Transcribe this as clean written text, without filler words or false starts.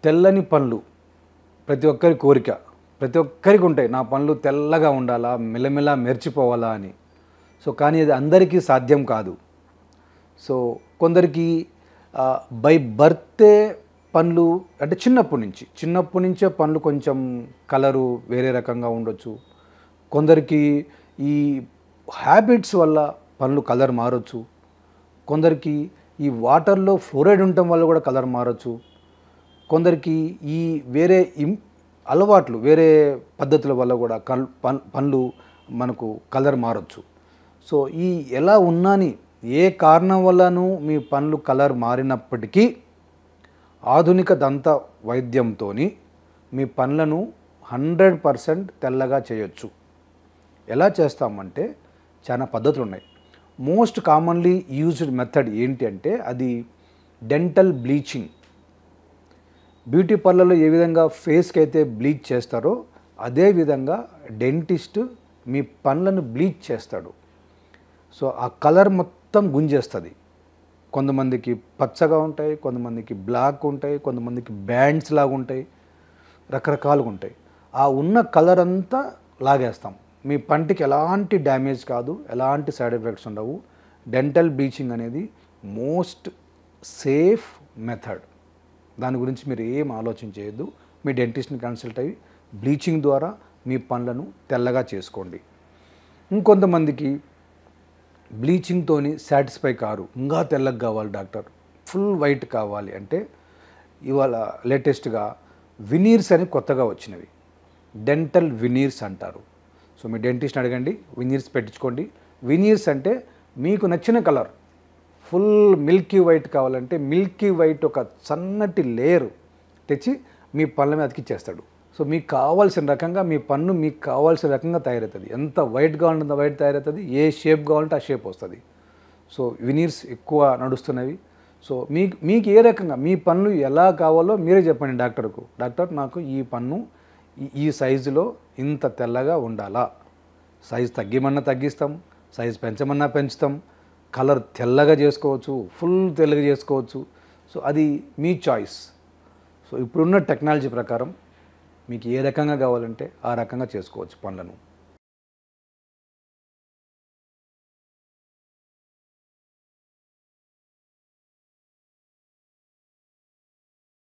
తెల్లని పండ్లు ప్రతి ఒక్కరి కోరిక. ప్రతి ఒక్కరికి ఉంటాయి. నా పండ్లు తెల్లగా ఉండాలా, మెల్లమెల్ల మెరిచిపోవాలా అని. సో కానీ అది అందరికీ సాధ్యం కాదు. సో కొందరికి బై బర్తే పండ్లు అంటే చిన్నప్పటి నుంచే పండ్లు కొంచెం కలరు వేరే రకంగా ఉండొచ్చు. కొందరికి ఈ హ్యాబిట్స్ వల్ల పండ్లు కలర్ మారొచ్చు. కొందరికి ఈ వాటర్లో ఫ్లోరైడ్ ఉండటం వల్ల కూడా కలర్ మారొచ్చు. కొందరికి ఈ వేరే అలవాట్లు వేరే పద్ధతుల వల్ల కూడా పండ్లు మనకు కలర్ మారొచ్చు. సో ఈ ఎలా ఉన్నాని ఏ కారణం వల్లనూ మీ పండ్లు కలర్ మారినప్పటికీ ఆధునిక దంత వైద్యంతో మీ పండ్లను 100% తెల్లగా చేయొచ్చు. ఎలా చేస్తామంటే చాలా పద్ధతులు ఉన్నాయి. మోస్ట్ కామన్లీ యూజ్డ్ మెథడ్ ఏంటి అంటే అది డెంటల్ బ్లీచింగ్. బ్యూటీ పార్లర్లో ఏ విధంగా ఫేస్కి అయితే బ్లీచ్ చేస్తారో అదే విధంగా డెంటిస్ట్ మీ పండ్లను బ్లీచ్ చేస్తాడు. సో ఆ కలర్ మొత్తం గుంజేస్తుంది. కొంతమందికి పచ్చగా ఉంటాయి, కొంతమందికి బ్లాక్ ఉంటాయి, కొంతమందికి బ్యాండ్స్ లాగా ఉంటాయి, రకరకాలుగా ఉంటాయి. ఆ ఉన్న కలర్ అంతా లాగేస్తాం. మీ పంటికి ఎలాంటి డ్యామేజ్ కాదు, ఎలాంటి సైడ్ ఎఫెక్ట్స్ ఉండవు. డెంటల్ బ్లీచింగ్ అనేది మోస్ట్ సేఫ్ మెథడ్. దాని గురించి మీరు ఏం ఆలోచన చేయొద్దు. మీ డెంటిస్ట్ని కన్సల్ట్ అయ్యి బ్లీచింగ్ ద్వారా మీ పండ్లను తెల్లగా చేసుకోండి. ఇంకొంతమందికి బ్లీచింగ్తోని సాటిస్ఫై కారు, ఇంకా తెల్లగా కావాలి డాక్టర్, ఫుల్ వైట్ కావాలి అంటే ఇవాళ లేటెస్ట్గా వినీర్స్ అని కొత్తగా వచ్చినవి. డెంటల్ వినీర్స్ అంటారు. సో మీ డెంటిస్ట్ని అడగండి, వినీర్స్ పెట్టించుకోండి. వినీర్స్ అంటే మీకు నచ్చిన కలర్ ఫుల్ మిల్కీ వైట్ కావాలంటే మిల్కీ వైట్ ఒక సన్నటి లేయర్ తెచ్చి మీ పళ్ళ మీద అతికిచ్చేస్తాడు. సో మీకు కావాల్సిన రకంగా మీ పన్ను మీకు కావాల్సిన రకంగా తయారవుతుంది. ఎంత వైట్గా ఉంటుందో వైట్ తయారవుతుంది, ఏ షేప్ కావాలంటే ఆ షేప్ వస్తుంది. సో వినీర్స్ ఎక్కువ నడుస్తున్నవి. సో మీకు ఏ రకంగా మీ పన్ను ఎలా కావాలో మీరే చెప్పండి డాక్టర్కు. డాక్టర్ నాకు ఈ పన్ను ఈ సైజులో ఇంత తెల్లగా ఉండాలా, సైజు తగ్గిమన్నా తగ్గిస్తాం, సైజు పెంచమన్నా పెంచుతాం, కలర్ తెల్లగా చేసుకోవచ్చు, ఫుల్ తెల్లగా చేసుకోవచ్చు. సో అది మీ చాయిస్. సో ఇప్పుడున్న టెక్నాలజీ ప్రకారం మీకు ఏ రకంగా కావాలంటే ఆ రకంగా చేసుకోవచ్చు పనులను.